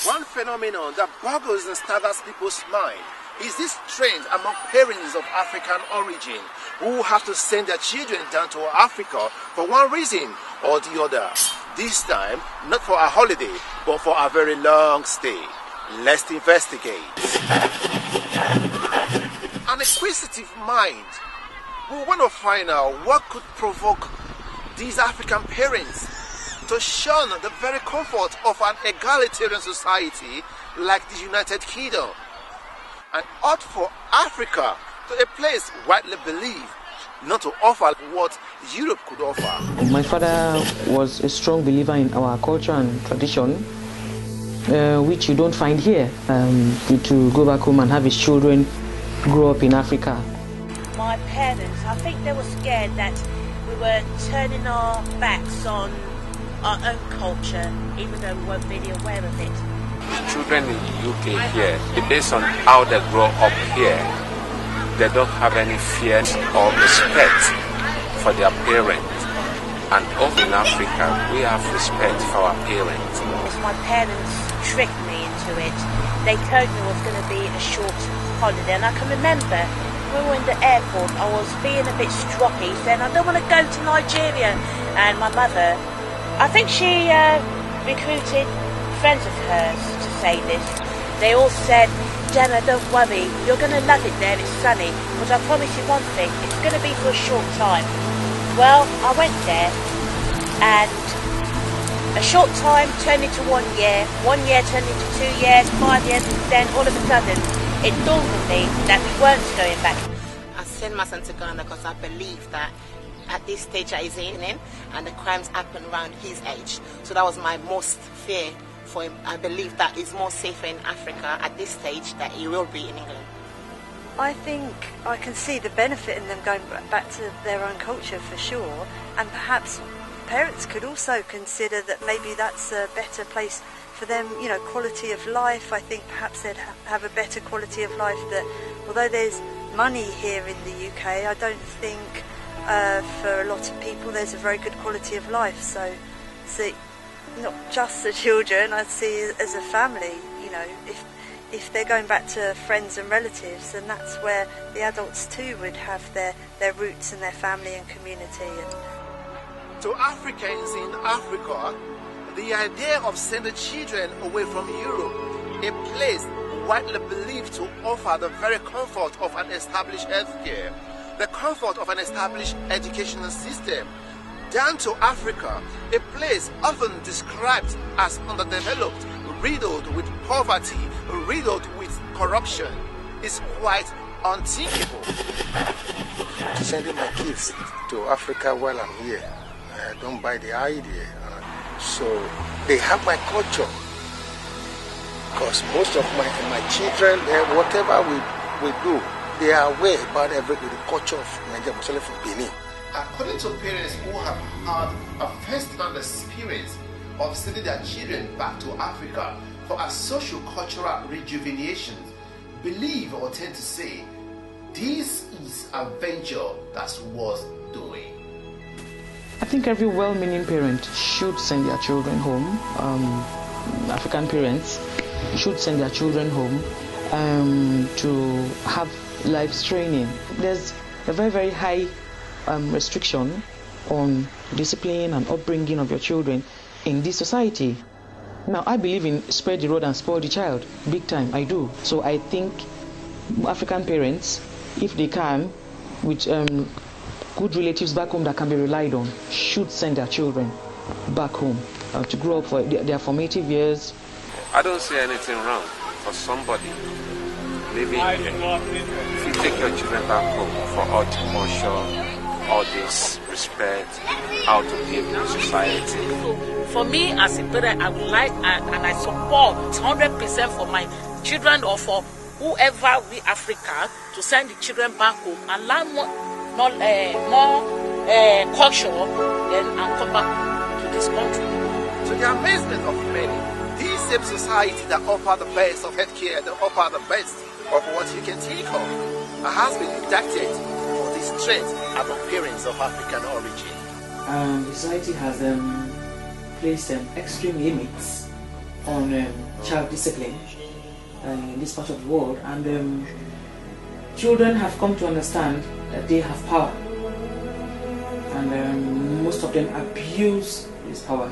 One phenomenon that boggles and staggers people's mind is this trend among parents of African origin who have to send their children down to Africa for one reason or the other. This time, not for a holiday, but for a very long stay. Let's investigate. An inquisitive mind will want to find out what could provoke these African parents to shun the very comfort of an egalitarian society like the United Kingdom and opt for Africa to a place widely believed not to offer what Europe could offer. My father was a strong believer in our culture and tradition, which you don't find here, to go back home and have his children grow up in Africa. My parents, I think they were scared that we were turning our backs on our own culture, even though we weren't really aware of it. Children in the UK here, based on how they grow up here, they don't have any fear or respect for their parents. And over in Africa, we have respect for our parents. My parents tricked me into it. They told me it was going to be a short holiday, and I can remember when we were in the airport, I was being a bit stroppy, saying I don't want to go to Nigeria. And my mother, I think she recruited friends of hers to say this. They all said, Gemma, don't worry, you're going to love it there, it's sunny, but I promise you one thing, it's going to be for a short time. Well, I went there, and a short time turned into 1 year turned into 2 years, 5 years, and then all of a sudden, it dawned on me that we weren't going back. I sent my son to Ghana because I believe that at this stage that he's in, and the crimes happen around his age. So that was my most fear for him. I believe that he's more safer in Africa at this stage than he will be in England. I think I can see the benefit in them going back to their own culture for sure, and perhaps parents could also consider that maybe that's a better place for them, you know, quality of life. I think perhaps they'd have a better quality of life. That although there's money here in the UK, I don't think for a lot of people there's a very good quality of life. So not just the children, I'd see as a family, you know, if they're going back to friends and relatives, then that's where the adults too would have their roots and their family and community. To Africans in Africa, the idea of sending children away from Europe, a place widely believed to offer the very comfort of an established healthcare, the comfort of an established educational system, down to Africa, a place often described as underdeveloped, riddled with poverty, riddled with corruption, is quite unthinkable. Sending my kids to Africa while I'm here, I don't buy the idea. So they have my culture, because most of my children, whatever we do, they are aware about the culture of Nigeria, especially from Benin. According to parents who have had a first-hand experience of sending their children back to Africa for a socio-cultural rejuvenation, believe or tend to say this is a venture that's worth doing. I think every well-meaning parent should send their children home. African parents should send their children home to have life training. There's a very, very high restriction on discipline and upbringing of your children in this society. Now, I believe in spread the rod and spoil the child, big time, I do. So I think African parents, if they can, with good relatives back home that can be relied on, should send their children back home to grow up for their formative years. I don't see anything wrong for somebody living here. If you take your children back home for all the culture, all this respect, how to live in society. For me as a parent, I would like and I support 100% for my children or for whoever we Africa to send the children back home and learn more culture and come back to this country. To the amazement of many, this same society that offer the best of healthcare, that offer the best of what you can think of, has been indicted for this strength among parents of African origin. The society has placed extreme limits on child discipline in this part of the world, and children have come to understand that they have power, and most of them abuse this power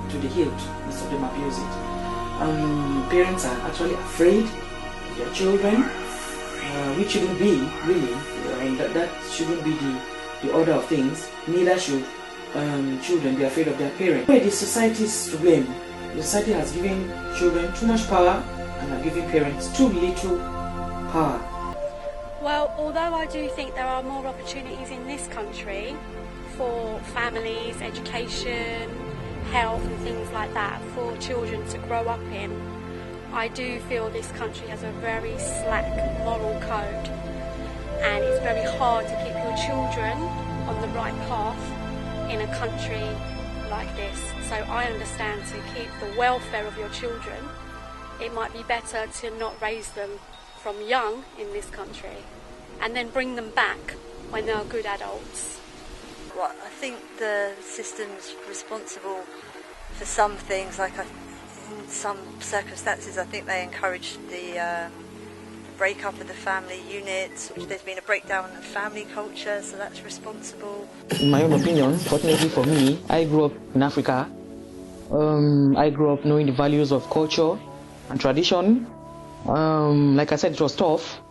to the hilt. Most of them abuse it. Parents are actually afraid of their children, which shouldn't be, really. That shouldn't be the order of things. Neither should children be afraid of their parents. The society is to blame. The society has given children too much power and are giving parents too little power. Well, although I do think there are more opportunities in this country for families, education, health and things like that for children to grow up in, I do feel this country has a very slack moral code, and it's very hard to keep your children on the right path in a country like this. So I understand, to keep the welfare of your children, it might be better to not raise them from young in this country and then bring them back when they are good adults. Well, I think the system's responsible for some things, like in some circumstances I think they encourage the break-up of the family units, which there's been a breakdown of family culture, so that's responsible. In my own opinion, fortunately for me, I grew up in Africa. I grew up knowing the values of culture and tradition. Like I said, it was tough,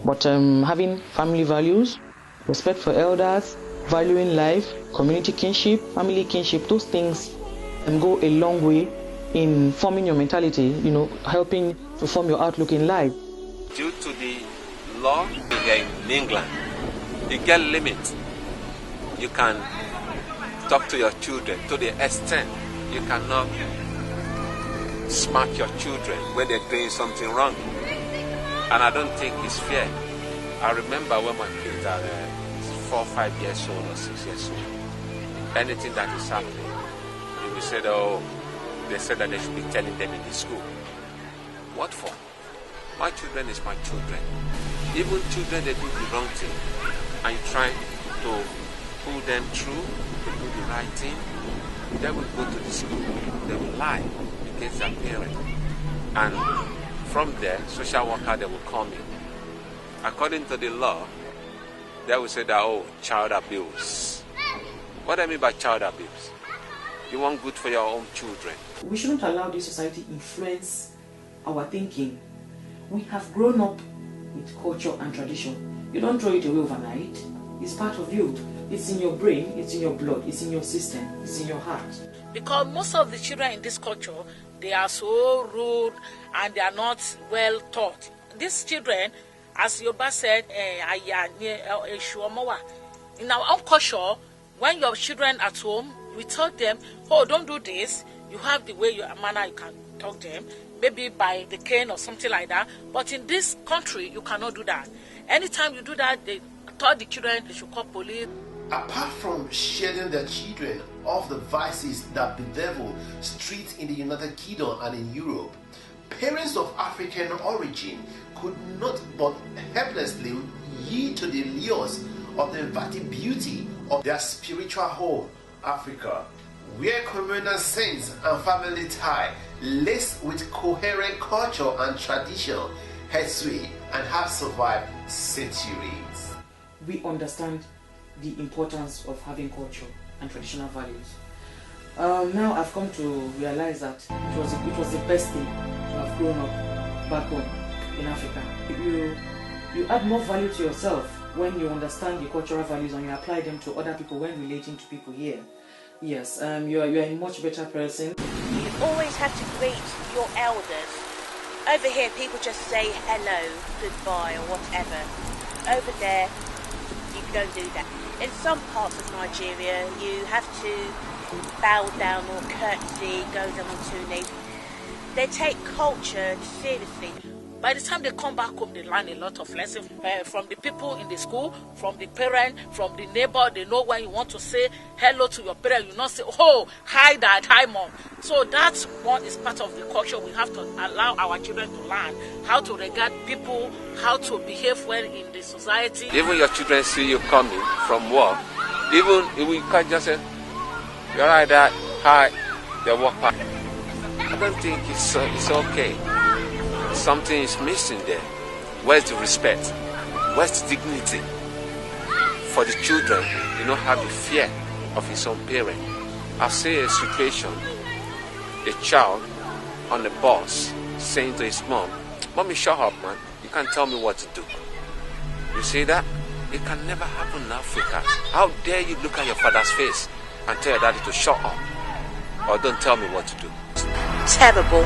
but having family values, respect for elders, valuing life, community kinship, family kinship, those things go a long way in forming your mentality, helping to form your outlook in life. Due to the law in England, you get limit. You can talk to your children to the extent you cannot smack your children when they're doing something wrong. And I don't think it's fair. I remember when my kids are 4 or 5 years old or 6 years old, anything that is happening, we said, they said that they should be telling them in the school. What for? My children is my children. Even children, they do the wrong thing, and you try to pull them through to do the right thing, they will go to the school, they will lie against their parents. And from there, social worker, they will come in. According to the law, they will say that, child abuse. What do I mean by child abuse? You want good for your own children. We shouldn't allow this society influence our thinking. We have grown up with culture and tradition. You don't throw it away overnight. It's part of you. It's in your brain, it's in your blood, it's in your system, it's in your heart. Because most of the children in this culture, they are so rude and they are not well taught. These children, as Yoba said, in our own culture, when your children at home, we tell them, don't do this. You have the way, your manner, you can talk to them, maybe by the cane or something like that. But in this country, you cannot do that. Anytime you do that, they tell the children they should call police. Apart from shielding their children of the vices that bedevil streets in the United Kingdom and in Europe, parents of African origin could not but helplessly yield to the lures of the inviting beauty of their spiritual home, Africa, where communal sense and family tie, laced with coherent culture and tradition, has sway and have survived centuries. We understand the importance of having culture and traditional values. Now I've come to realize that it was the best thing to have grown up back home in Africa. You add more value to yourself when you understand the cultural values and you apply them to other people when relating to people here. Yes, you are a much better person. You always have to greet your elders. Over here, people just say hello, goodbye, or whatever. Over there, you don't do that. In some parts of Nigeria, you have to bow down or curtsy, go down on 2 knees. They take culture seriously. By the time they come back home, they learn a lot of lessons from the people in the school, from the parent, from the neighbor. They know when you want to say hello to your parent, you not say, hi dad, hi mom. So that one is part of the culture. We have to allow our children to learn how to regard people, how to behave well in the society. Even your children see you coming from work, Even we can't just say, you're right, Dad, hi, they walk past. I don't think it's okay. Something is missing there. Where's the respect? Where's the dignity? For the children, you don't have the fear of his own parent. I see a situation, a child on the bus saying to his mom, "Mommy, shut up, man. You can't tell me what to do." You see that? It can never happen in Africa. How dare you look at your father's face and tell your daddy to shut up? Or don't tell me what to do. Terrible.